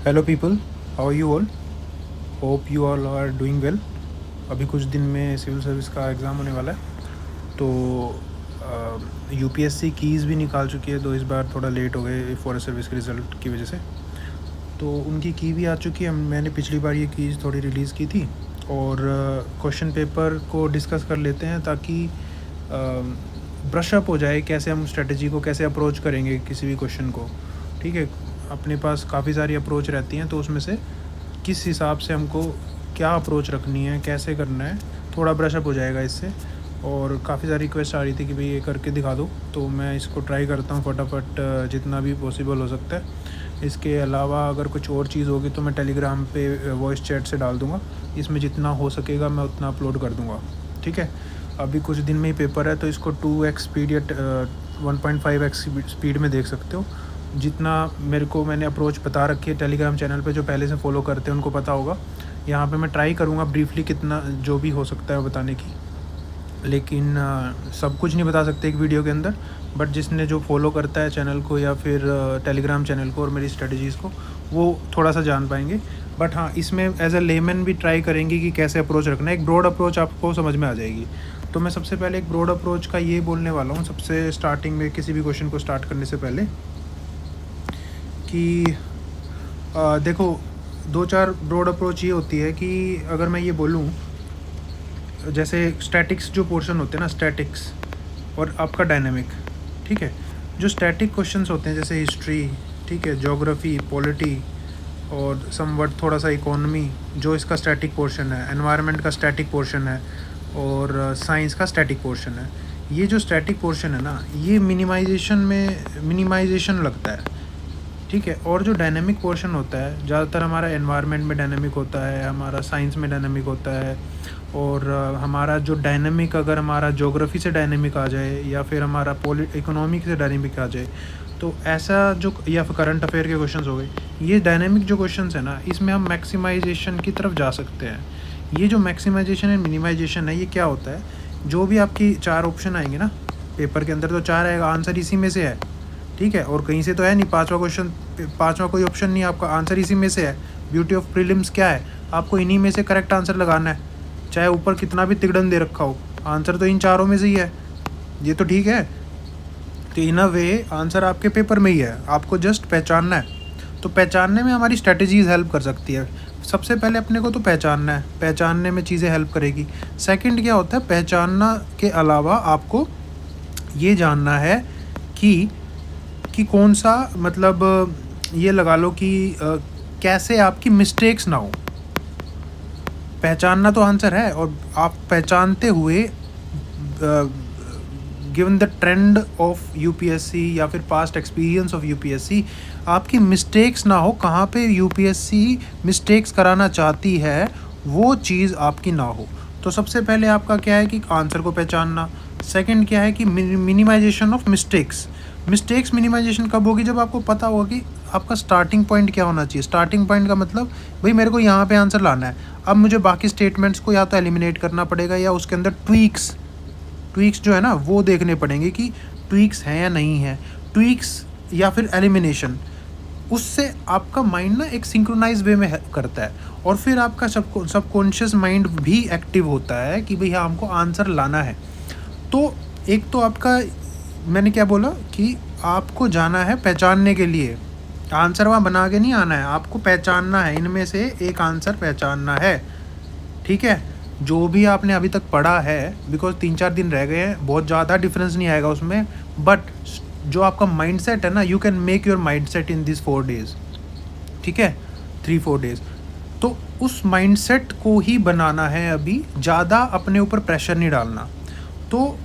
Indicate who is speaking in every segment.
Speaker 1: Hello people, how are you all? Hope you all are doing well. अभी कुछ दिन में सिविल सर्विस का एग्ज़ाम होने वाला है, तो यूपीएससी कीज़ भी निकाल चुकी है, तो इस बार थोड़ा लेट हो गए फॉरेस्ट सर्विस के रिज़ल्ट की वजह से। तो उनकी की भी आ चुकी है। मैंने पिछली बार ये कीज़ थोड़ी रिलीज़ की थी, और क्वेश्चन पेपर को डिस्कस कर लेते हैं ताकि ब्रश अप हो जाए कैसे हम स्ट्रेटजी को कैसे अप्रोच करेंगे किसी भी क्वेश्चन को। ठीक है, अपने पास काफ़ी सारी अप्रोच रहती हैं, तो उसमें से किस हिसाब से हमको क्या अप्रोच रखनी है, कैसे करना है, थोड़ा ब्रश अप हो जाएगा इससे। और काफ़ी सारी रिक्वेस्ट आ रही थी कि भाई ये करके दिखा दो, तो मैं इसको ट्राई करता हूँ फटाफट जितना भी पॉसिबल हो सकता है। इसके अलावा अगर कुछ और चीज़ होगी तो मैं टेलीग्राम पे वॉइस चैट से डाल दूँगा। इसमें जितना हो सकेगा मैं उतना अपलोड कर दूँगा। ठीक है, अभी कुछ दिन में ही पेपर है, तो इसको 2x स्पीड या 1.5x स्पीड में देख सकते हो। जितना मैंने अप्रोच बता रखी है टेलीग्राम चैनल पे, जो पहले से फॉलो करते हैं उनको पता होगा। यहाँ पे मैं ट्राई करूँगा ब्रीफली कितना जो भी हो सकता है बताने की, लेकिन सब कुछ नहीं बता सकते एक वीडियो के अंदर। बट जिसने जो फॉलो करता है चैनल को या फिर टेलीग्राम चैनल को और मेरी स्ट्रेटजीज़ को, वो थोड़ा सा जान पाएंगे। बट हाँ, इसमें एज अ लेमन भी ट्राई करेंगे कि कैसे अप्रोच रखना है। एक ब्रॉड अप्रोच आपको समझ में आ जाएगी। तो मैं सबसे पहले एक ब्रॉड अप्रोच का ये बोलने वाला हूँ सबसे स्टार्टिंग में, किसी भी क्वेश्चन को स्टार्ट करने से पहले, कि देखो 2-4 ब्रॉड अप्रोच ये होती है कि अगर मैं ये बोलूँ, जैसे स्टैटिक्स जो पोर्शन होते हैं ना, स्टैटिक्स और आपका डायनेमिक। ठीक है, जो स्टैटिक क्वेश्चंस होते हैं जैसे हिस्ट्री, ठीक है, ज्योग्राफी, पॉलिटी और समवट थोड़ा सा इकोनॉमी, जो इसका स्टैटिक पोर्शन है, एनवायरनमेंट का स्टैटिक पोर्शन है, और साइंस का स्टैटिक पोर्शन है। ये जो स्टैटिक पोर्शन है ना, ये मिनिमाइजेशन लगता है। ठीक है, और जो डायनेमिक पोर्शन होता है, ज़्यादातर हमारा एनवायरनमेंट में डायनेमिक होता है, हमारा साइंस में डायनेमिक होता है, और हमारा जो डायनेमिक, अगर हमारा ज्योग्राफी से डायनेमिक आ जाए या फिर हमारा इकोनॉमिक से डायनेमिक आ जाए, तो ऐसा जो, या फिर करंट अफेयर के क्वेश्चंस हो गए, ये डायनेमिक जो क्वेश्चंस है ना, इसमें हम मैक्सिमाइजेशन की तरफ जा सकते हैं। ये जो मैक्सिमाइजेशन एंड मिनिमाइजेशन है, ये क्या होता है, जो भी आपकी 4 ऑप्शन आएंगे ना पेपर के अंदर, तो 4 आएगा, आंसर इसी में से है। ठीक है, और कहीं से तो है नहीं, 5वां कोई ऑप्शन नहीं, आपका आंसर इसी में से है। ब्यूटी ऑफ प्रीलिम्स क्या है, आपको इन्हीं में से करेक्ट आंसर लगाना है, चाहे ऊपर कितना भी तिगड़न दे रखा हो, आंसर तो इन चारों में से ही है। ये तो ठीक है, तो इन अ वे आंसर आपके पेपर में ही है, आपको जस्ट पहचानना है। तो पहचानने में हमारी स्ट्रेटजीज़ हेल्प कर सकती है। सबसे पहले अपने को तो पहचानना है, पहचानने में चीज़ें हेल्प करेगी। सेकंड क्या होता है, पहचानना के अलावा आपको ये जानना है कि कौन सा, मतलब ये लगा लो कि कैसे आपकी मिस्टेक्स ना हो। पहचानना तो आंसर है, और आप पहचानते हुए given the trend of UPSC या फिर पास्ट एक्सपीरियंस ऑफ यूपीएससी, आपकी मिस्टेक्स ना हो। कहाँ पे यूपीएससी मिस्टेक्स कराना चाहती है, वो चीज़ आपकी ना हो। तो सबसे पहले आपका क्या है कि आंसर को पहचानना। सेकंड क्या है कि मिनिमाइजेशन ऑफ मिस्टेक्स मिनिमाइजेशन कब होगी, जब आपको पता होगा कि आपका स्टार्टिंग पॉइंट क्या होना चाहिए। स्टार्टिंग पॉइंट का मतलब, भाई मेरे को यहाँ पे आंसर लाना है, अब मुझे बाकी स्टेटमेंट्स को या तो एलिमिनेट करना पड़ेगा, या उसके अंदर ट्वीक्स जो है ना वो देखने पड़ेंगे कि ट्वीक्स हैं या नहीं है। ट्वीक्स या फिर एलिमिनेशन, उससे आपका माइंड ना एक सिंक्रोनाइज वे में करता है, और फिर आपका सबकॉन्शियस माइंड भी एक्टिव होता है कि भैया हमको आंसर लाना है। तो एक तो आपका, मैंने क्या बोला कि आपको जाना है पहचानने के लिए, आंसर वहाँ बना के नहीं आना है, आपको पहचानना है, इनमें से एक आंसर पहचानना है। ठीक है, जो भी आपने अभी तक पढ़ा है, बिकॉज 3-4 दिन रह गए हैं, बहुत ज़्यादा डिफरेंस नहीं आएगा उसमें, बट जो आपका माइंडसेट है ना, you can make your mindset in this 4 days. ठीक है, 3-4 डेज़, तो उस माइंडसेट को ही बनाना है अभी, ज़्यादा अपने ऊपर प्रेशर नहीं डालना। तो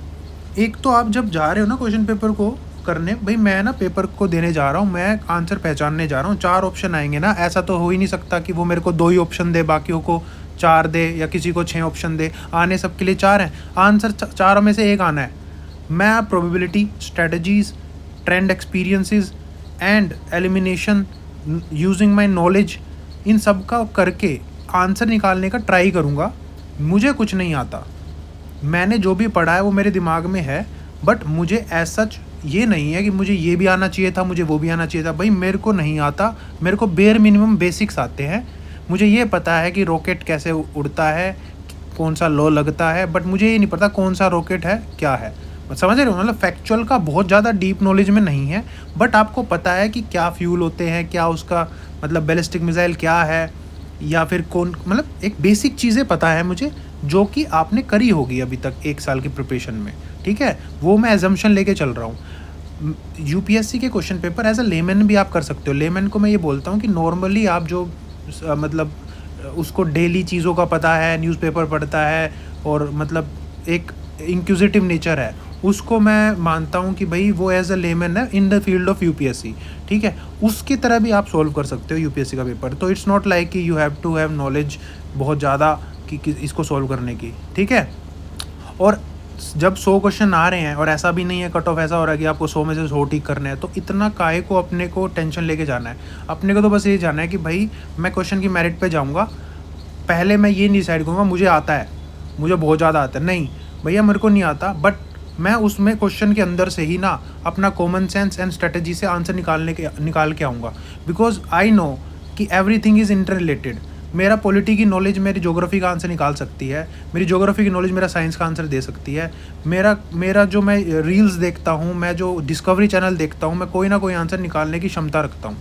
Speaker 1: एक तो आप जब जा रहे हो ना क्वेश्चन पेपर को करने, भाई मैं ना पेपर को देने जा रहा हूँ, मैं आंसर पहचानने जा रहा हूँ, 4 ऑप्शन आएंगे ना, ऐसा तो हो ही नहीं सकता कि वो मेरे को 2 ही ऑप्शन दे, बाकियों को 4 दे, या किसी को 6 ऑप्शन दे। आने सबके लिए 4 हैं, आंसर 4 में से एक आना है। मैं probability, strategies, trend experiences and elimination using my knowledge, इन सब का करके आंसर निकालने का ट्राई करूँगा। मुझे कुछ नहीं आता, मैंने जो भी पढ़ा है वो मेरे दिमाग में है, बट मुझे एज सच ये नहीं है कि मुझे ये भी आना चाहिए था, मुझे वो भी आना चाहिए था। भाई मेरे को नहीं आता, मेरे को बेयर मिनिमम बेसिक्स आते हैं। मुझे ये पता है कि रॉकेट कैसे उड़ता है, कौन सा लॉ लगता है, बट मुझे ये नहीं पता कौन सा रॉकेट है, क्या है। समझ रहे हो, मतलब फैक्चुअल का बहुत ज़्यादा डीप नॉलेज में नहीं है, बट आपको पता है कि क्या फ्यूल होते हैं, क्या उसका मतलब बैलिस्टिक मिसाइल क्या है, या फिर कौन, मतलब एक बेसिक चीज़ें पता है मुझे, जो कि आपने करी होगी अभी तक 1 साल की प्रिपरेशन में, ठीक है। वो मैं एजम्पशन लेके चल रहा हूँ। यूपीएससी के question paper as a layman भी आप कर सकते हो। लेमैन को मैं ये बोलता हूँ कि नॉर्मली आप जो मतलब उसको डेली चीज़ों का पता है, न्यूज़पेपर पढ़ता है, और मतलब एक इंक्विजिटिव नेचर है, उसको मैं मानता हूँ कि भाई वो एज अ लेमैन है in the field of UPSC, ठीक है। उसकी तरह भी आप सॉल्व कर सकते हो यूपीएससी का पेपर। तो इट्स नॉट लाइक कि you have to have knowledge बहुत ज़्यादा कि इसको सॉल्व करने की, ठीक है। और जब 100 क्वेश्चन आ रहे हैं और ऐसा भी नहीं है कट ऑफ ऐसा हो रहा है कि आपको 100 में से 100 ठीक करने हैं, तो इतना काहे को अपने को टेंशन लेके जाना है। अपने को तो बस ये जाना है कि भाई मैं क्वेश्चन की मेरिट पे जाऊँगा, पहले मैं ये नहीं डिसाइड करूँगा मुझे आता है, मुझे बहुत ज़्यादा आता है, नहीं भैया मेरे को नहीं आता, बट मैं उसमें क्वेश्चन के अंदर से ही ना अपना कॉमन सेंस एंड स्ट्रेटजी से आंसर निकाल के आऊँगा। बिकॉज आई नो कि एवरीथिंग इज़ इंटर रिलेटेड। मेरा पॉलिटी की नॉलेज मेरी ज्योग्राफी का आंसर निकाल सकती है, मेरी ज्योग्राफी की नॉलेज मेरा साइंस का आंसर दे सकती है, मेरा जो मैं रील्स देखता हूँ, मैं जो डिस्कवरी चैनल देखता हूँ, मैं कोई ना कोई आंसर निकालने की क्षमता रखता हूँ,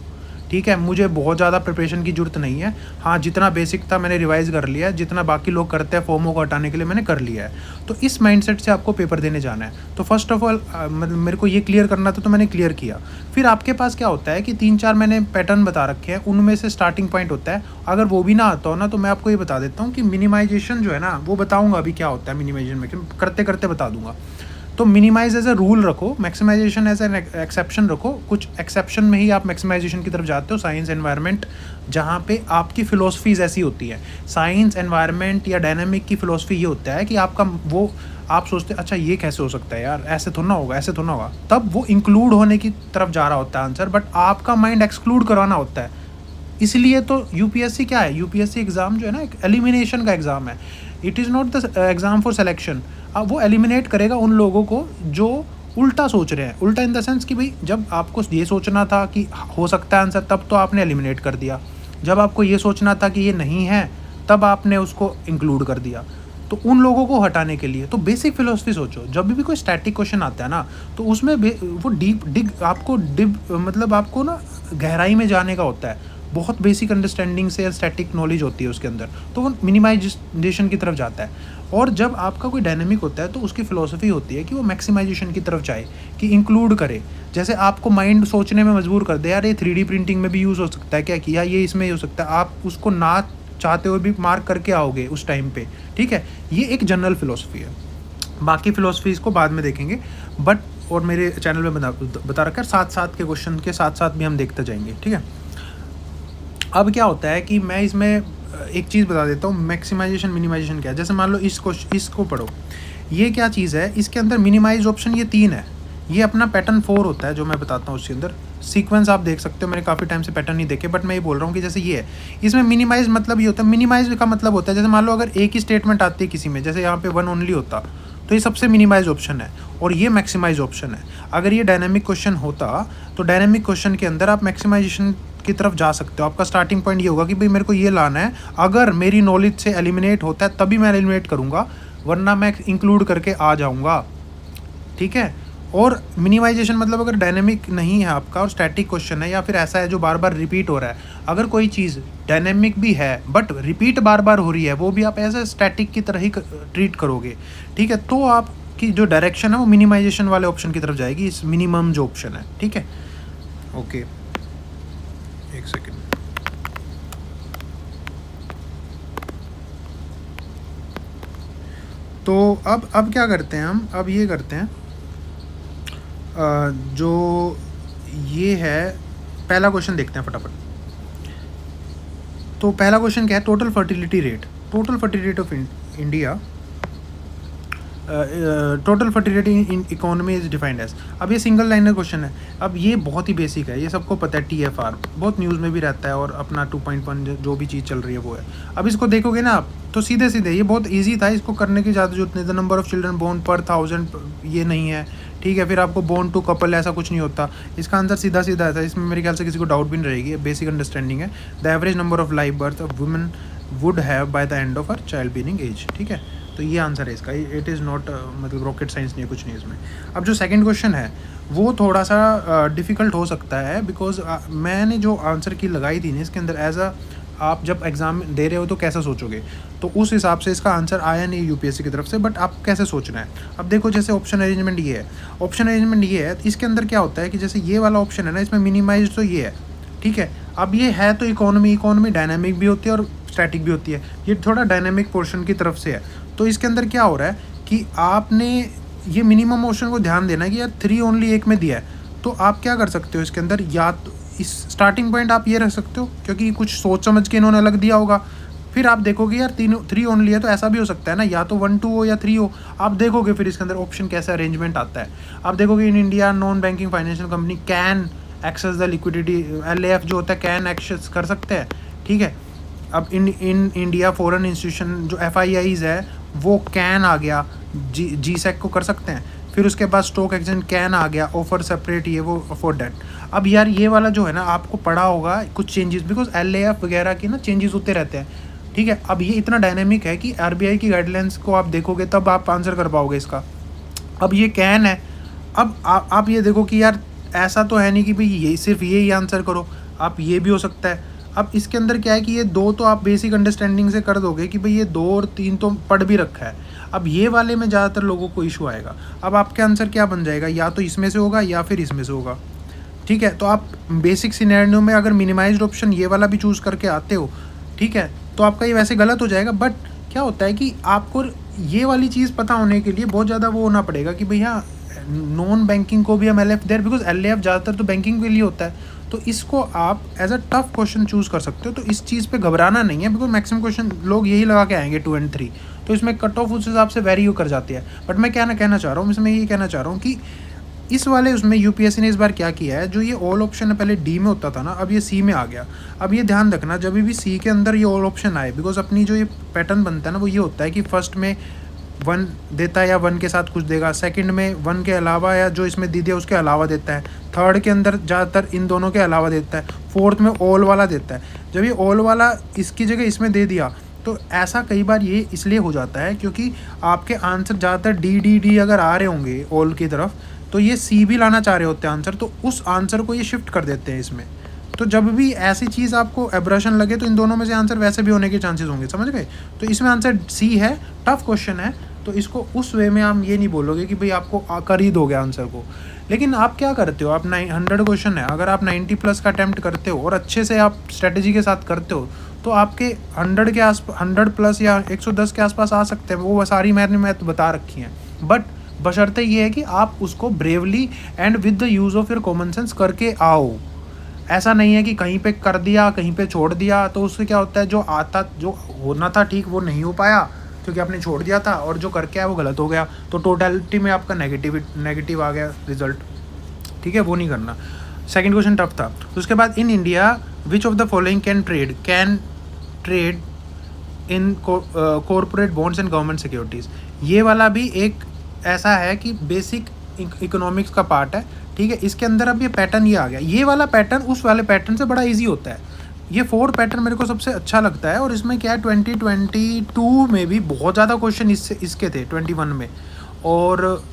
Speaker 1: ठीक है। मुझे बहुत ज़्यादा प्रिपरेशन की ज़रूरत नहीं है। हाँ, जितना बेसिक था मैंने रिवाइज़ कर लिया है, जितना बाकी लोग करते हैं फोमो को हटाने के लिए मैंने कर लिया है। तो इस माइंडसेट से आपको पेपर देने जाना है। तो फर्स्ट ऑफ ऑल मतलब मेरे को ये क्लियर करना था, तो मैंने क्लियर किया। फिर आपके पास क्या होता है कि 3-4 मैंने पैटर्न बता रखे हैं, उनमें से स्टार्टिंग पॉइंट होता है। अगर वो भी ना आता हो ना, तो मैं आपको ये बता देता हूँ कि मिनिमाइजेशन जो है ना, वो बताऊँगा अभी क्या होता है मिनिमाइजेशन में, करते करते बता दूँगा। तो मिनिमाइज एज अ रूल रखो, मैक्सिमाइजेशन एज एन एक्सेप्शन रखो। कुछ एक्सेप्शन में ही आप मैक्सिमाइजेशन की तरफ जाते हो। साइंस एनवायरनमेंट, जहाँ पे आपकी फ़िलोसफीज़ ऐसी होती है, साइंस एनवायरनमेंट या डायनामिक की फ़िलोसफी ये होता है कि आपका वो आप सोचते अच्छा ये कैसे हो सकता है यार, ऐसे थोड़ा ना होगा, ऐसे थोड़ा ना होगा, तब वो इंक्लूड होने की तरफ जा रहा होता है आंसर, बट आपका माइंड एक्सक्लूड करवाना होता है। इसलिए तो यूपीएससी क्या है, यूपीएससी एग्ज़ाम जो है ना, एक एलिमिनेशन का एग्ज़ाम है। It is not the exam for selection. अब वो एलिमिनेट करेगा उन लोगों को जो उल्टा सोच रहे हैं। उल्टा इन द सेंस कि भाई जब आपको ये सोचना था कि हो सकता है आंसर, तब तो आपने एलिमिनेट कर दिया। जब आपको ये सोचना था कि ये नहीं है, तब आपने उसको इंक्लूड कर दिया। तो उन लोगों को हटाने के लिए तो बेसिक फिलोसफी सोचो। जब भी कोई स्टैटिक क्वेश्चन आता है ना, तो उसमें वो मतलब आपको ना गहराई में जाने का होता है। बहुत बेसिक अंडरस्टैंडिंग से स्टैटिक नॉलेज होती है उसके अंदर, तो वो मिनिमाइजेशन की तरफ जाता है। और जब आपका कोई डायनेमिक होता है, तो उसकी फ़िलॉसफी होती है कि वो मैक्सिमाइजेशन की तरफ जाए, कि इंक्लूड करे। जैसे आपको माइंड सोचने में मजबूर कर दे, यार ये 3D प्रिंटिंग में भी यूज़ हो सकता है क्या, किया ये इसमें ही हो सकता है, आप उसको ना चाहते हुए भी मार्क करके आओगे उस टाइम पे, ठीक है। ये एक जनरल फ़िलॉसफी है। बाकी फ़िलॉसफीज़ को बाद में देखेंगे, बट और मेरे चैनल में बता रखा है, साथ के क्वेश्चन के साथ भी हम देखते जाएंगे, ठीक है। अब क्या होता है कि मैं इसमें एक चीज़ बता देता हूँ, मैक्सिमाइजेशन मिनिमाइजेशन क्या है। जैसे मान लो इसको पढ़ो, ये क्या चीज़ है, इसके अंदर मिनिमाइज ऑप्शन ये 3 है। ये अपना पैटर्न 4 होता है जो मैं बताता हूँ। उसके अंदर सीक्वेंस आप देख सकते हो, मैंने काफ़ी टाइम से पैटर्न नहीं देखे, बट मैं ये बोल रहा हूँ कि जैसे ये है, इसमें मिनिमाइज मतलब ये होता है। मिनिमाइज का मतलब होता है, जैसे मान लो अगर एक ही स्टेटमेंट आती है किसी में, जैसे यहाँ पे 1 ओनली होता, तो ये सबसे मिनिमाइज ऑप्शन है, और ये मैक्सिमाइज ऑप्शन है। अगर ये डायनेमिक क्वेश्चन होता, तो डायनेमिक क्वेश्चन के अंदर आप मैक्सिमाइजेशन की तरफ जा सकते हो। आपका स्टार्टिंग पॉइंट ये होगा कि भाई मेरे को ये लाना है, अगर मेरी नॉलेज से एलिमिनेट होता है तभी मैं एलिमिनेट करूँगा, वरना मैं इंक्लूड करके आ जाऊँगा, ठीक है। और मिनिमाइजेशन मतलब अगर डायनेमिक नहीं है आपका और स्टैटिक क्वेश्चन है, या फिर ऐसा है जो बार बार रिपीट हो रहा है, अगर कोई चीज़ डायनेमिक भी है बट रिपीट बार बार हो रही है, वो भी आप ऐसे स्टैटिक की तरह ही ट्रीट करोगे, ठीक है। तो आपकी जो डायरेक्शन है वो मिनिमाइजेशन वाले ऑप्शन की तरफ जाएगी, इस मिनिमम जो ऑप्शन है, ठीक है। ओके, एक सेकेंड। तो अब क्या करते हैं हम, अब ये करते हैं जो ये है, पहला क्वेश्चन देखते हैं फटाफट। तो पहला क्वेश्चन क्या है, total fertility rate. Total fertility rate of India, total fertility in economy is defined as. अब ये सिंगल लाइनर क्वेश्चन है। अब ये बहुत ही बेसिक है, ये सबको पता है, TFR बहुत न्यूज़ में भी रहता है, और अपना 2.1 जो भी चीज़ चल रही है वो है। अब इसको देखोगे ना आप, तो सीधे सीधे ये बहुत इजी था, इसको करने की ज़्यादा जरूरत नहीं। The number of children born per 1000 ये नहीं है, ठीक है, फिर आपको बोर्न टू कपल ऐसा कुछ नहीं होता। इसका आंसर सीधा सीधा है, इसमें मेरे ख्याल से किसी को डाउट भी नहीं रहेगी, बेसिक अंडरस्टैंडिंग है। The average number of live birth of women would have by the end of her child being as, ठीक है। तो ये आंसर है इसका, इट इज़ नॉट मतलब रॉकेट साइंस नहीं है, कुछ नहीं इसमें। अब जो सेकंड क्वेश्चन है वो थोड़ा सा डिफ़िकल्ट हो सकता है, बिकॉज मैंने जो आंसर की लगाई थी ना इसके अंदर एज अ, आप जब एग्ज़ाम दे रहे हो तो कैसा सोचोगे, तो उस हिसाब से इसका आंसर आया नहीं यूपीएससी की तरफ से, बट आप कैसे सोचना है। अब देखो, जैसे ऑप्शन अरेंजमेंट ये है, ऑप्शन अरेंजमेंट ये है, इसके अंदर क्या होता है कि जैसे ये वाला ऑप्शन है ना, इसमें मिनिमाइज तो ये है, ठीक है। अब ये है तो इकोनॉमी डायनामिक भी होती है और स्टैटिक भी होती है, ये थोड़ा डायनामिक पोर्शन की तरफ से है। तो इसके अंदर क्या हो रहा है कि आपने ये मिनिमम ऑप्शन को ध्यान देना है कि यार 3 ओनली एक में दिया है, तो आप क्या कर सकते हो इसके अंदर, या तो इस स्टार्टिंग पॉइंट आप ये रख सकते हो, क्योंकि कुछ सोच समझ के इन्होंने अलग दिया होगा। फिर आप देखोगे यार 3 ओनली है, तो ऐसा भी हो सकता है ना, या तो 1 2 हो या 3 हो। आप देखोगे फिर इसके अंदर ऑप्शन कैसा अरेंजमेंट आता है। आप देखोगे in India non banking financial company can access the liquidity, LAF जो होता है कैन एक्सेस कर सकते हैं, ठीक है। अब इन इंडिया फॉरेन इंस्टीट्यूशन जो FIIs है वो कैन आ गया, GSEC को कर सकते हैं। फिर उसके बाद स्टॉक एक्सचेंज कैन आ गया, ऑफर सेपरेट ये वो फॉर डेट। अब यार ये वाला जो है ना, आपको पढ़ा होगा कुछ चेंजेस, बिकॉज LAF वगैरह की ना चेंजेस होते रहते हैं, ठीक है। अब ये इतना डायनेमिक है कि RBI की गाइडलाइंस को आप देखोगे तब आप आंसर कर पाओगे इसका। अब ये कैन है, अब आप ये देखो कि यार ऐसा तो है नहीं कि भाई ये सिर्फ ये ही आंसर करो, आप ये भी हो सकता है। अब इसके अंदर क्या है कि ये 2 तो आप बेसिक अंडरस्टैंडिंग से कर दोगे कि भाई ये 2 और 3 तो पढ़ भी रखा है। अब ये वाले में ज़्यादातर लोगों को इशू आएगा। अब आपका आंसर क्या बन जाएगा, या तो इसमें से होगा या फिर इसमें से होगा, ठीक है। तो आप बेसिक सिनेरियो में अगर मिनिमाइज्ड ऑप्शन ये वाला भी चूज़ करके आते हो, ठीक है, तो आपका ये वैसे गलत हो जाएगा। बट क्या होता है कि आपको ये वाली चीज़ पता होने के लिए बहुत ज़्यादा वो होना पड़ेगा कि भैया नॉन बैंकिंग को भी हम LAF देर, बिकॉज LAF ज़्यादातर तो बैंकिंग के लिए होता है। तो इसको आप as a tough question choose कर सकते हो, तो इस चीज़ पे घबराना नहीं है, बिकॉज मैक्सिमम क्वेश्चन लोग यही लगा के आएंगे 2 और 3, तो इसमें कट ऑफ उस हिसाब से वेरी कर जाती है। बट मैं क्या ना कहना चाह रहा हूँ, इसमें ये कहना चाह रहा हूँ कि इस वाले उसमें यूपीएससी ने इस बार क्या किया है, जो ये ऑल ऑप्शन है पहले D में होता था ना, अब ये C में आ गया। अब ये ध्यान रखना, जब भी C के अंदर ये ऑल ऑप्शन आए, बिकॉज अपनी जो ये पैटर्न बनता है ना वो ये होता है कि फर्स्ट में 1 देता है या 1 के साथ कुछ देगा, सेकंड में 1 के अलावा या जो इसमें दी दिया उसके अलावा देता है, थर्ड के अंदर ज़्यादातर इन दोनों के अलावा देता है, फोर्थ में ऑल वाला देता है। जब ये ऑल वाला इसकी जगह इसमें दे दिया, तो ऐसा कई बार ये इसलिए हो जाता है क्योंकि आपके आंसर ज़्यादातर D अगर आ रहे होंगे ऑल की तरफ, तो ये C भी लाना चाह रहे होते हैं आंसर, तो उस आंसर को ये शिफ्ट कर देते हैं इसमें। तो जब भी ऐसी चीज़ आपको एब्रेशन लगे तो इन दोनों में से आंसर वैसे भी होने के चांसेस होंगे, समझ गए। तो इसमें आंसर C है, टफ क्वेश्चन है, तो इसको उस वे में हम ये नहीं बोलोगे कि भाई आपको कर ही दोगे आंसर को। लेकिन आप क्या करते हो, आप 100 क्वेश्चन है, अगर आप 90+ का अटैम्प्ट करते हो और अच्छे से आप स्ट्रेटजी के साथ करते हो, तो आपके 100 के आस 100+ या 110 के आसपास आ सकते हैं। वो सारी मैथ बता रखी हैं, बट बशर्ते ये है कि आप उसको bravely and with the use of your common sense करके आओ। ऐसा नहीं है कि कहीं पे कर दिया कहीं पे छोड़ दिया, तो उससे क्या होता है, जो होना था ठीक वो नहीं हो पाया क्योंकि आपने छोड़ दिया था, और जो करके आया वो गलत हो गया, तो टोटलिटी में आपका नेगेटिव आ गया रिजल्ट, ठीक है। वो नहीं करना। सेकंड क्वेश्चन टफ था। तो उसके बाद in India which of the following can trade in corporate bonds and government securities. ये वाला भी एक ऐसा है कि बेसिक इकोनॉमिक्स का पार्ट है, ठीक है। इसके अंदर अब ये पैटर्न ये आ गया, ये वाला पैटर्न उस वाले पैटर्न से बड़ा इजी होता है। ये 4 पैटर्न मेरे को सबसे अच्छा लगता है, और इसमें क्या है 2022 में भी बहुत ज़्यादा क्वेश्चन इसके थे, 21 में, और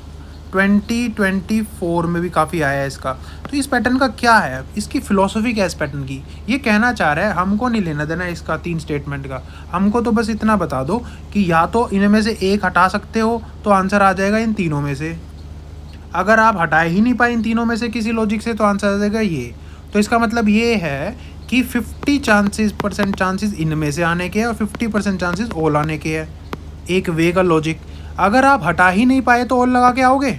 Speaker 1: 2024 में भी काफ़ी आया है इसका। तो इस पैटर्न का क्या है, इसकी फ़िलॉसफी क्या है इस पैटर्न की, ये कहना चाह रहा है, हमको नहीं लेना देना इसका 3 स्टेटमेंट का। हमको तो बस इतना बता दो कि या तो इनमें से एक हटा सकते हो तो आंसर आ जाएगा इन तीनों में से, अगर आप हटा ही नहीं पाए इन तीनों में से किसी लॉजिक से तो आंसर आ जाएगा ये। तो इसका मतलब ये है कि 50% चांसेस इनमें से आने के हैं और 50% चांसेस ऑल आने के हैं, एक वे का लॉजिक। अगर आप हटा ही नहीं पाए तो ऑल लगा के आओगे,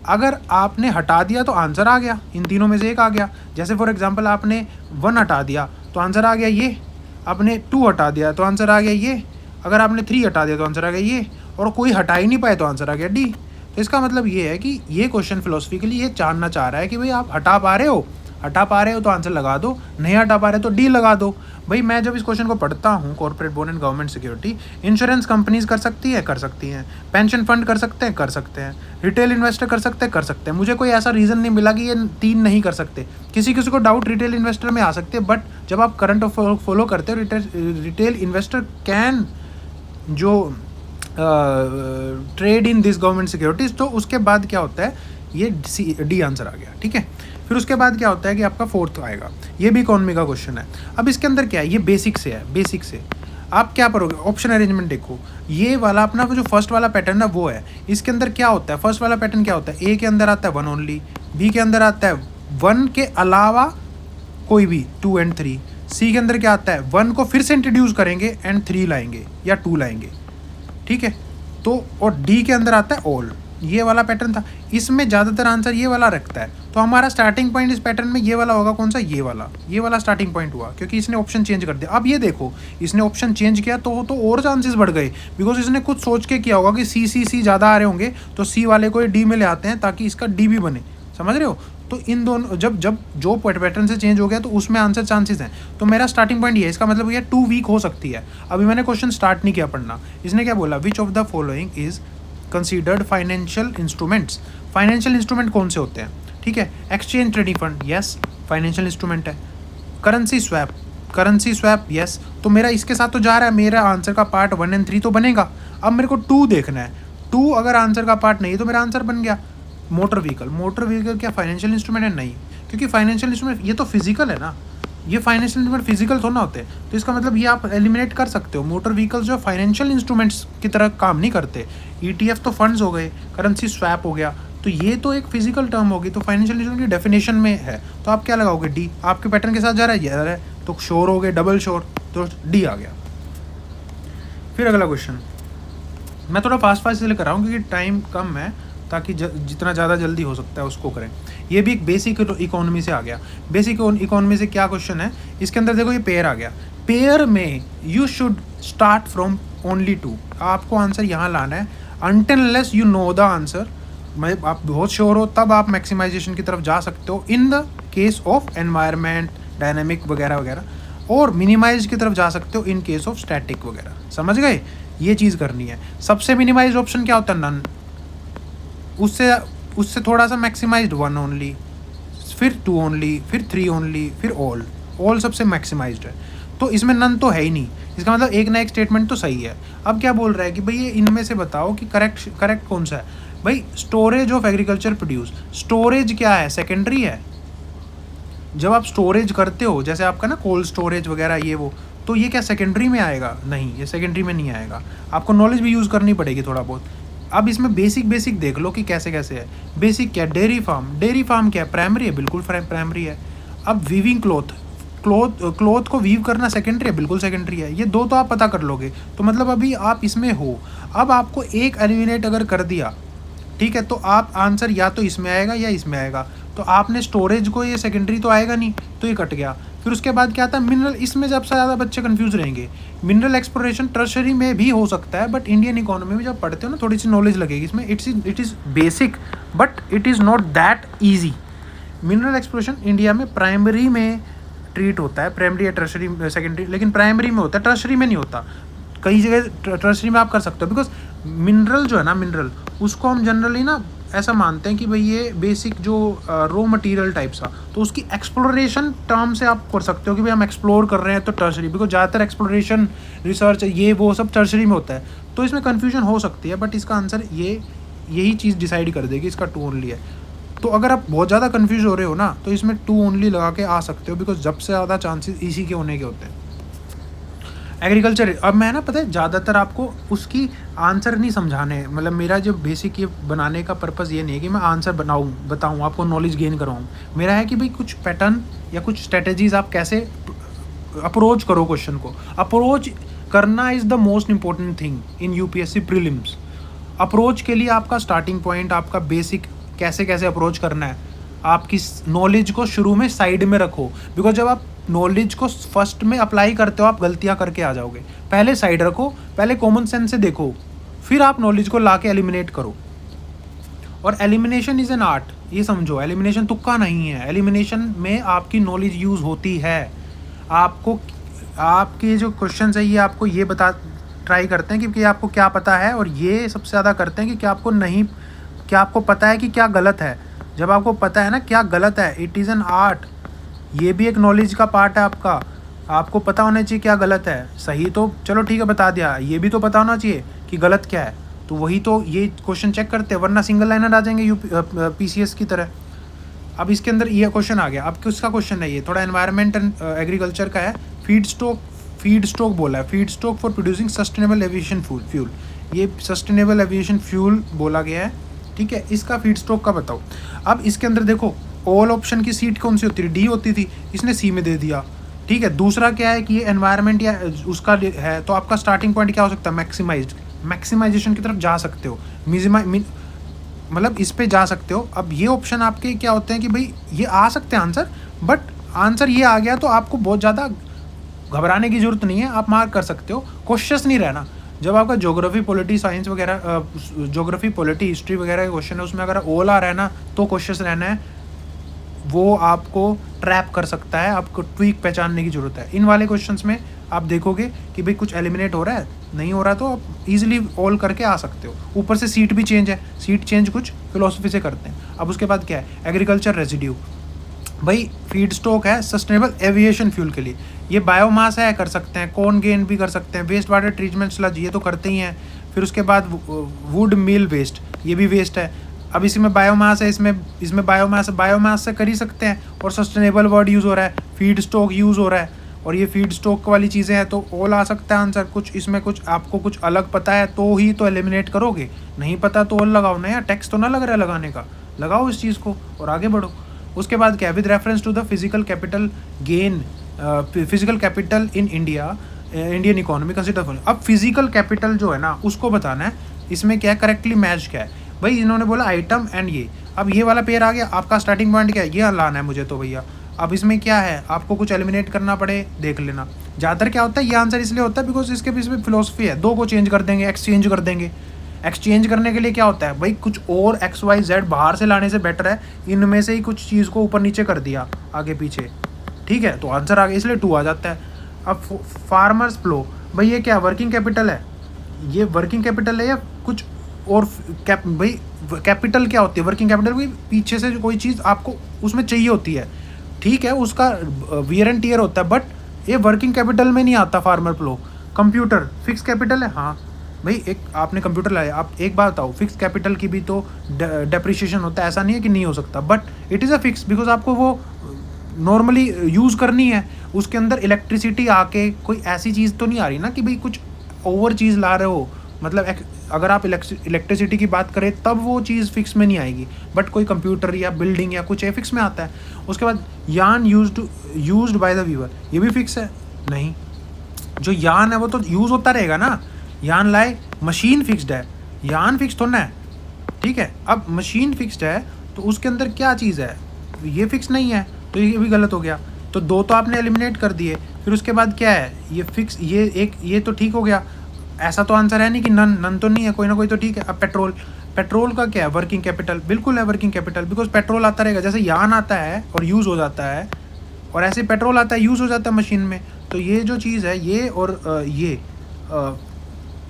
Speaker 1: अगर आपने हटा दिया तो आंसर आ गया, इन तीनों में से एक आ गया। जैसे फॉर एग्जांपल आपने 1 हटा दिया तो आंसर आ गया ये, आपने 2 हटा दिया तो आंसर आ गया ये, अगर आपने 3 हटा दिया तो आंसर आ गया ये, और कोई हटा ही नहीं पाए तो आंसर आ गया D। तो इसका मतलब ये है कि ये क्वेश्चन फिलोसफिकली ये जानना चाह रहा है कि भाई आप हटा पा रहे हो हटा पा रहे हो तो आंसर लगा दो, नहीं हटा पा रहे तो डी लगा दो। भाई मैं जब इस क्वेश्चन को पढ़ता हूँ, corporate bond and government security, insurance companies कर सकती है, कर सकती हैं, पेंशन फंड कर सकते हैं, कर सकते हैं, रिटेल इन्वेस्टर कर सकते हैं, कर सकते हैं। मुझे कोई ऐसा रीज़न नहीं मिला कि ये 3 नहीं कर सकते। किसी किसी को डाउट रिटेल इन्वेस्टर में आ सकते हैं, बट जब आप करंट फॉलो करते हो, रिटेल इन्वेस्टर कैन जो trade in this government securities, तो उसके बाद क्या होता है, ये डी आंसर आ गया, ठीक है। फिर उसके बाद क्या होता है कि आपका 4th आएगा, ये भी इकोनॉमी का क्वेश्चन है। अब इसके अंदर क्या है, ये बेसिक से है, बेसिक से आप क्या पढ़ोगे, ऑप्शन अरेंजमेंट देखो, ये वाला अपना जो फर्स्ट वाला पैटर्न है वो है। इसके अंदर क्या होता है, फर्स्ट वाला पैटर्न क्या होता है, ए के अंदर आता है 1 ओनली, बी के अंदर आता है 1 के अलावा कोई भी 2 एंड 3, सी के अंदर क्या आता है 1 को फिर से इंट्रोड्यूस करेंगे एंड 3 लाएंगे या 2 लाएंगे, ठीक है। तो और डी के अंदर आता है ऑल, ये वाला पैटर्न था। इसमें ज़्यादातर आंसर ये वाला रखता है, तो हमारा स्टार्टिंग पॉइंट इस पैटर्न में ये वाला होगा, कौन सा, ये वाला स्टार्टिंग पॉइंट हुआ, क्योंकि इसने ऑप्शन चेंज कर दिया। अब ये देखो, इसने ऑप्शन चेंज किया तो और चांसेस बढ़ गए, बिकॉज इसने कुछ सोच के किया होगा कि सी ज़्यादा आ रहे होंगे, तो सी वाले को डी में ले आते हैं ताकि इसका डी भी बने, समझ रहे हो। तो इन दोनों जब जो पैटर्न से चेंज हो गया तो उसमें आंसर चांसेस हैं। तो मेरा स्टार्टिंग पॉइंट ये है, इसका मतलब ये 2 वीक हो सकती है। अभी मैंने क्वेश्चन स्टार्ट नहीं किया पढ़ना। इसने क्या बोला, which of the following is considered financial instruments. Financial instrument कौन से होते हैं, ठीक है। Exchange trading fund, yes financial instrument है। Currency swap, yes. तो मेरा इसके साथ तो जा रहा है, मेरा आंसर का पार्ट 1 एंड 3 तो बनेगा। अब मेरे को 2 देखना है, 2 अगर आंसर का पार्ट नहीं है तो मेरा आंसर बन गया। मोटर व्हीकल क्या फाइनेंशियल इंस्ट्रूमेंट है, नहीं, क्योंकि फाइनेंशियल इंस्ट्रूमेंट ये तो फिजिकल है ना, ये फाइनेंशियल इंस्ट्रूमेंट फिजिकल थोड़ा ना होते हैं। तो इसका मतलब ये आप एलिमिनेट कर सकते हो, मोटर व्हीकल्स जो फाइनेंशियल इंस्ट्रूमेंट्स की तरह काम नहीं करते। ETF तो फंड्स हो गए, करेंसी स्वैप हो गया, तो ये तो एक फिजिकल टर्म होगी, तो फाइनेंशियल इंस्ट्रूमेंट की डेफिनेशन में है। तो आप क्या लगाओगे, डी। आपके पैटर्न के साथ जा रहा है, ये जा रहा है, तो श्योर हो गए, डबल श्योर, तो डी आ गया। फिर अगला क्वेश्चन, मैं थोड़ा फास्ट इसलिए कर रहा हूँ क्योंकि टाइम कम है, ताकि जितना ज़्यादा जल्दी हो सकता है उसको करें। ये भी एक बेसिक इकोनॉमी से आ गया। बेसिक इकोनॉमी से क्या क्वेश्चन है, इसके अंदर देखो ये पेयर आ गया। पेयर में you should start from only 2, आपको आंसर यहाँ लाना है। Until unless you know the answer, मैं आप बहुत श्योर हो तब आप मैक्सिमाइजेशन की तरफ जा सकते हो in the case of environment, dynamic वगैरह वगैरह, और मिनिमाइज की तरफ जा सकते हो इन केस ऑफ स्टैटिक वगैरह। समझ गए, ये चीज़ करनी है। सबसे मिनिमाइज ऑप्शन क्या होता है, नन। उससे थोड़ा सा मैक्सिमाइज्ड 1 ओनली, फिर 2 ओनली, फिर 3 ओनली, फिर ऑल सबसे मैक्सिमाइज्ड है। तो इसमें नन तो है ही नहीं, इसका मतलब एक ना एक स्टेटमेंट तो सही है। अब क्या बोल रहा है कि भाई ये इनमें से बताओ कि करेक्ट कौन सा है। भाई storage of agriculture produce, storage क्या है, सेकेंडरी है। जब आप स्टोरेज करते हो, जैसे आपका ना कोल्ड स्टोरेज वगैरह ये वो, तो ये क्या सेकेंडरी में आएगा, नहीं, ये सेकेंडरी में नहीं आएगा। आपको नॉलेज भी यूज़ करनी पड़ेगी थोड़ा बहुत। अब इसमें बेसिक देख लो कि कैसे कैसे है। बेसिक क्या, डेयरी फार्म क्या है, प्राइमरी है, बिल्कुल प्राइमरी है। अब वीविंग क्लोथ को वीव करना सेकेंडरी है, बिल्कुल सेकेंडरी है। ये 2 तो आप पता कर लोगे, तो मतलब अभी आप इसमें हो। अब आपको एक एलिमिनेट अगर कर दिया, ठीक है, तो आप आंसर या तो इसमें आएगा या इसमें आएगा। तो आपने स्टोरेज को, ये सेकेंडरी तो आएगा नहीं, तो ये कट गया। फिर उसके बाद क्या आता है, मिनरल। इसमें सबसे ज़्यादा बच्चे कंफ्यूज रहेंगे। मिनरल एक्सप्लोरेशन टर्शरी में भी हो सकता है, बट इंडियन इकोनॉमी में जब पढ़ते हो ना, थोड़ी सी नॉलेज लगेगी इसमें। It is basic but it is not that easy. Mineral exploration India में प्राइमरी में ट्रीट होता है, प्राइमरी या टर्शरी, सेकेंडरी, लेकिन प्राइमरी में होता है, टर्शरी में नहीं होता। कई जगह टर्शरी में आप कर सकते हो, बिकॉज मिनरल जो है ना, मिनरल उसको हम जनरली ना ऐसा मानते हैं कि भाई ये बेसिक जो रॉ मटेरियल टाइप सा, तो उसकी एक्सप्लोरेशन टर्म से आप कर सकते हो कि भाई हम एक्सप्लोर कर रहे हैं, तो टर्शरी, बिकॉज ज़्यादातर एक्सप्लोरेशन रिसर्च ये वो सब टर्शरी में होता है। तो इसमें कन्फ्यूजन हो सकती है, बट इसका आंसर यही चीज़ डिसाइड कर देगी, इसका 2 ओनली है। तो अगर आप बहुत ज़्यादा कन्फ्यूज हो रहे हो ना, तो इसमें 2 ओनली लगा के आ सकते हो, बिकॉज सबसे ज़्यादा चांसेस इसी के होने के होते हैं। एग्रीकल्चर, अब मैं ना पता है ज़्यादातर आपको उसकी आंसर नहीं समझाने, मतलब मेरा जो बेसिक ये बनाने का पर्पज़ ये नहीं है कि मैं आंसर बताऊँ आपको नॉलेज गेन करवाऊँ। मेरा है कि भाई कुछ पैटर्न या कुछ स्ट्रेटजीज आप कैसे अप्रोच करो क्वेश्चन को। अप्रोच करना is the most important thing in UPSC prelims. Approach के लिए आपका स्टार्टिंग पॉइंट, आपका बेसिक कैसे कैसे अप्रोच करना है, आपकी नॉलेज को शुरू में साइड में रखो, बिकॉज जब आप नॉलेज को फर्स्ट में अप्लाई करते हो आप गलतियां करके आ जाओगे। पहले साइड रखो, पहले कॉमन सेंस से देखो, फिर आप नॉलेज को ला के एलिमिनेट करो। और एलिमिनेशन इज़ एन आर्ट, ये समझो, एलिमिनेशन तुक्का नहीं है, एलिमिनेशन में आपकी नॉलेज यूज़ होती है। आपको आपके जो क्वेश्चन है ये आपको ये बता ट्राई करते हैं कि आपको क्या पता है, और ये सबसे ज़्यादा करते हैं कि क्या आपको पता है कि क्या गलत है। जब आपको पता है ना क्या गलत है, इट इज़ एन आर्ट, ये भी एक नॉलेज का पार्ट है आपका। आपको पता होना चाहिए क्या गलत है, सही तो चलो ठीक है बता दिया, ये भी तो पता होना चाहिए कि गलत क्या है। तो वही तो ये क्वेश्चन चेक करते हैं, वरना सिंगल लाइनर आ जाएंगे PCS की तरह। अब इसके अंदर ये क्वेश्चन आ गया, अब किसका क्वेश्चन है, ये थोड़ा एनवायरनमेंट एंड एग्रीकल्चर का है। फीड स्टॉक बोला है, feed stock for producing sustainable aviation fuel, ये सस्टेनेबल एविएशन फ्यूल बोला गया है, ठीक है। इसका फीड स्टॉक का बताओ। अब इसके अंदर देखो, ऑल ऑप्शन की सीट कौन सी होती है, डी होती थी, इसने सी में दे दिया, ठीक है। दूसरा क्या है कि ये एनवायरनमेंट या उसका है, तो आपका स्टार्टिंग पॉइंट क्या हो सकता है, मैक्सिमाइजेशन की तरफ जा सकते हो, मतलब इस पे जा सकते हो। अब ये ऑप्शन आपके क्या होते हैं कि भाई ये आ सकते हैं आंसर, बट आंसर ये आ गया तो आपको बहुत ज़्यादा घबराने की जरूरत नहीं है, आप मार्क कर सकते हो, कॉशियस नहीं रहना। जब आपका ज्योग्राफी पॉलिटी साइंस वगैरह, ज्योग्राफी पॉलिटी हिस्ट्री वगैरह का क्वेश्चन है, उसमें अगर ओल आ रहा है ना तो कॉशियस रहना है, वो आपको ट्रैप कर सकता है, आपको ट्वीक पहचानने की जरूरत है। इन वाले क्वेश्चंस में आप देखोगे कि भाई कुछ एलिमिनेट हो रहा है, नहीं हो रहा, तो आप इजीली ऑल करके आ सकते हो। ऊपर से सीट भी चेंज है, सीट चेंज कुछ फिलोसफी से करते हैं। अब उसके बाद क्या है, एग्रीकल्चर रेजिड्यू, भाई फीड स्टॉक है सस्टेनेबल एविएशन फ्यूल के लिए, ये बायोमास है, कर सकते हैं, कॉर्न गेन भी कर सकते हैं, वेस्ट वाटर ट्रीटमेंट स्लज ये तो करते ही हैं। फिर उसके बाद वुड मिल वेस्ट, ये भी वेस्ट है। अब इसी में बायोमास है, इसमें बायोमास से कर ही सकते हैं, और सस्टेनेबल वर्ड यूज़ हो रहा है, फीड स्टॉक यूज़ हो रहा है, और ये फीड स्टॉक वाली चीज़ें हैं, तो ऑल आ सकता है आंसर। कुछ इसमें कुछ आपको कुछ अलग पता है तो ही तो एलिमिनेट करोगे, नहीं पता तो ऑल लगाओ ना यार, टैक्स तो ना लग रहा है लगाने का, लगाओ इस चीज़ को और आगे बढ़ो। उसके बाद क्या है, with reference to the physical capital gain, physical capital in India, Indian economy consider. अब फिजिकल कैपिटल जो है ना उसको बताना है, इसमें क्या है, करेक्टली मैच क्या है। भाई इन्होंने बोला आइटम एंड ये, अब ये वाला पेयर आ गया, आपका स्टार्टिंग पॉइंट क्या है, ये लाना है मुझे तो भैया। अब इसमें क्या है, आपको कुछ एलिमिनेट करना पड़े देख लेना। ज़्यादातर क्या होता है, ये आंसर इसलिए होता है बिकॉज इसके पीछे फिलोसफी है, दो को चेंज कर देंगे, एक्सचेंज कर देंगे। एक्सचेंज करने के लिए क्या होता है भाई, कुछ और XYZ बाहर से लाने से बेटर है इनमें से ही कुछ चीज़ को ऊपर नीचे कर दिया आगे पीछे, ठीक है, तो आंसर आ गया, इसलिए 2 आ जाता है। अब फार्मर्स फ्लो, भाई ये क्या वर्किंग कैपिटल है, ये वर्किंग कैपिटल है या कुछ और भाई कैपिटल क्या होती है, वर्किंग कैपिटल भाई पीछे से कोई चीज़ आपको उसमें चाहिए होती है, ठीक है, उसका वियर एंड टियर होता है, बट ये वर्किंग कैपिटल में नहीं आता। Farmer flow, computer fix capital है, हाँ भाई एक आपने कंप्यूटर लाया, आप एक बात बताओ, फिक्स कैपिटल की भी तो डेप्रिशिएशन होता है, ऐसा नहीं है कि नहीं हो सकता, but it is a fix because आपको वो नॉर्मली यूज़ करनी है। उसके अंदर इलेक्ट्रिसिटी आके कोई ऐसी चीज़ तो नहीं आ रही ना कि भाई कुछ ओवर चीज़ ला रहे हो, मतलब अगर आप इलेक्ट्रिसिटी की बात करें तब वो चीज़ फिक्स में नहीं आएगी, बट कोई कंप्यूटर या बिल्डिंग या कुछ है फिक्स में आता है। उसके बाद यान यूज्ड बाय द व्यूअर, ये भी फिक्स है नहीं, जो यान है वो तो यूज़ होता रहेगा ना, यान लाए, मशीन फिक्स्ड है, यान फिक्स थोड़ा है, ठीक है। अब मशीन फिक्स्ड है तो उसके अंदर क्या चीज़ है, ये फिक्स नहीं है, तो ये भी गलत हो गया। तो 2 तो आपने एलिमिनेट कर दिए। फिर उसके बाद क्या है, ये फिक्स, ये तो ठीक हो गया, ऐसा तो आंसर है नहीं कि नन तो नहीं है, कोई ना कोई तो ठीक है। अब पेट्रोल का क्या है, वर्किंग कैपिटल, बिल्कुल है वर्किंग कैपिटल, बिकॉज पेट्रोल आता रहेगा, जैसे यान आता है और यूज़ हो जाता है, और ऐसे पेट्रोल आता है यूज़ हो जाता है मशीन में। तो ये जो चीज़ है ये और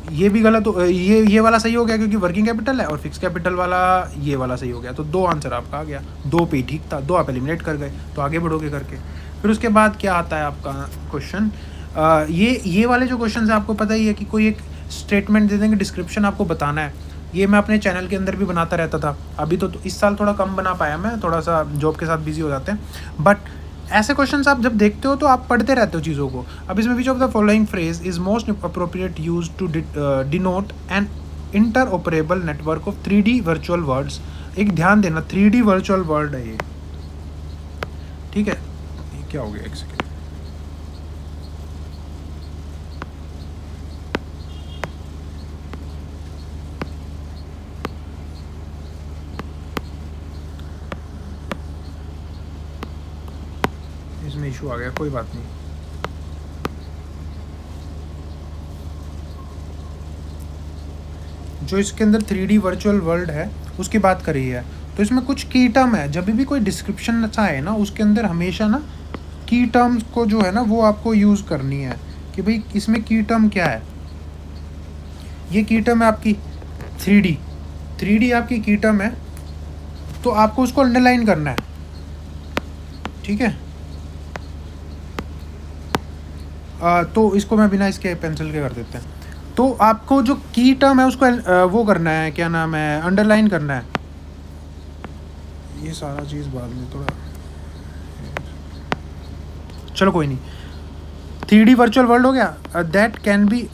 Speaker 1: ये भी गलत हो, ये वाला सही हो गया क्योंकि वर्किंग कैपिटल है, और फिक्स कैपिटल वाला ये वाला सही हो गया। तो 2 आंसर आपका आ गया, 2 पे ठीक था, 2 आप एलिमिनेट कर गए, तो आगे बढ़ोगे करके। फिर उसके बाद क्या आता है आपका क्वेश्चन, ये वाले जो क्वेश्चन है आपको पता ही है कि कोई एक स्टेटमेंट दे देंगे, डिस्क्रिप्शन आपको बताना है। ये मैं अपने चैनल के अंदर भी बनाता रहता था, अभी तो इस साल थोड़ा कम बना पाया, मैं थोड़ा सा जॉब के साथ बिजी हो जाते हैं, बट ऐसे क्वेश्चंस आप जब देखते हो तो आप पढ़ते रहते हो चीज़ों को। अब इसमें which of the following phrase is most appropriate use to denote an interoperable network of 3D virtual worlds. एक ध्यान देना, 3D वर्चुअल वर्ड है ये, ठीक है। ये क्या हो गया, एक सेकेंड, इसमें इशू आ गया, कोई बात नहीं। जो इसके अंदर 3D वर्चुअल वर्ल्ड है उसकी बात कर रही है, तो इसमें कुछ की टर्म है, जब भी कोई डिस्क्रिप्शन अच्छा है ना उसके अंदर हमेशा ना की टर्म्स को जो है ना वो आपको यूज़ करनी है कि भाई इसमें की टर्म क्या है। ये की टर्म है आपकी 3D आपकी की टर्म है, तो आपको उसको अंडरलाइन करना है, ठीक है। तो इसको मैं बिना इसके पेंसिल के कर देते हैं। तो आपको जो की टर्म है उसको वो करना है, क्या नाम है, अंडरलाइन करना है। ये सारा चीज़ बाद में थोड़ा, चलो कोई नहीं। 3D वर्चुअल वर्ल्ड हो गया, that can be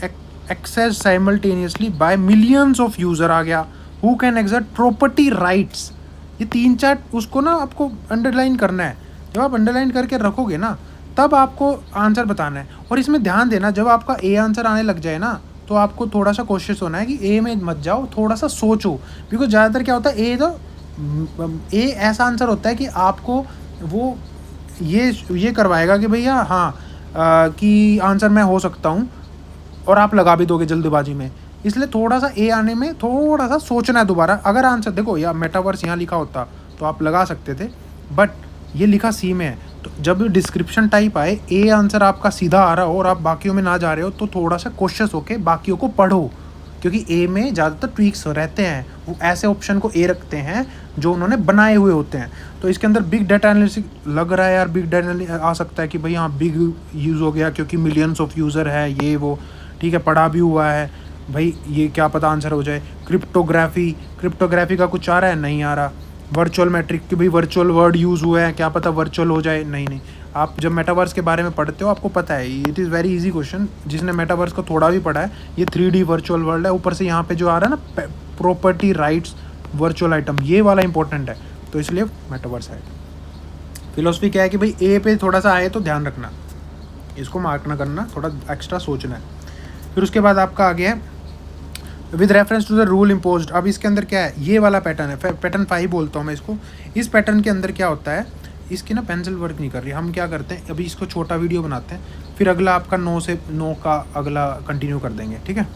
Speaker 1: access simultaneously by millions of user आ गया, who can exert property rights. ये 3-4 उसको ना आपको अंडरलाइन करना है। जब आप अंडरलाइन करके रखोगे ना तब आपको आंसर बताना है। और इसमें ध्यान देना, जब आपका ए आंसर आने लग जाए ना तो आपको थोड़ा सा कोशिश होना है कि ए में मत जाओ, थोड़ा सा सोचो। बिकॉज ज़्यादातर क्या होता है, ए ऐसा आंसर होता है कि आपको वो ये करवाएगा कि भैया हाँ कि आंसर मैं हो सकता हूँ, और आप लगा भी दोगे जल्दबाजी में। इसलिए थोड़ा सा ए आने में थोड़ा सा सोचना है दोबारा। अगर आंसर देखो या मेटावर्स यहाँ लिखा होता तो आप लगा सकते थे, बट ये लिखा सी में है, तो जब डिस्क्रिप्शन टाइप आए ए आंसर आपका सीधा आ रहा हो और आप बाकियों में ना जा रहे हो तो थोड़ा सा कॉशियस होके बाकियों को पढ़ो, क्योंकि ए में ज़्यादातर ट्वीक्स रहते हैं। वो ऐसे ऑप्शन को ए रखते हैं जो उन्होंने बनाए हुए होते हैं। तो इसके अंदर बिग डाटा एनालिसिस लग रहा है यार, बिग डाटा आ सकता है कि भाई हाँ बिग यूज़ हो गया क्योंकि मिलियंस ऑफ यूज़र है ये वो, ठीक है, पढ़ा भी हुआ है भाई, ये क्या पता आंसर हो जाए। क्रिप्टोग्राफी का कुछ आ रहा है, नहीं आ रहा। वर्चुअल मैट्रिक कि भाई वर्चुअल वर्ड यूज़ हुआ है, क्या पता वर्चुअल हो जाए, नहीं। आप जब मेटावर्स के बारे में पढ़ते हो आपको पता है, it is very easy question. जिसने मेटावर्स को थोड़ा भी पढ़ा है, ये 3D वर्चुअल वर्ल्ड है, ऊपर से यहाँ पे जो आ रहा है ना प्रॉपर्टी राइट्स वर्चुअल आइटम, ये वाला इंपॉर्टेंट है, तो इसलिए मेटावर्स है। फिलोसफी क्या है कि भाई ए पे थोड़ा सा आए तो ध्यान रखना, इसको मार्क ना करना, थोड़ा एक्स्ट्रा सोचना है। फिर उसके बाद आपका आ गया है with reference to the rule imposed. अब इसके अंदर क्या है, ये वाला पैटर्न है, पैटर्न 5 बोलता हूँ मैं इसको। इस पैटर्न के अंदर क्या होता है, इसकी ना पेंसिल वर्क नहीं कर रही, हम क्या करते हैं अभी इसको छोटा वीडियो बनाते हैं, फिर अगला आपका 9 से 9 का अगला कंटिन्यू कर देंगे, ठीक है।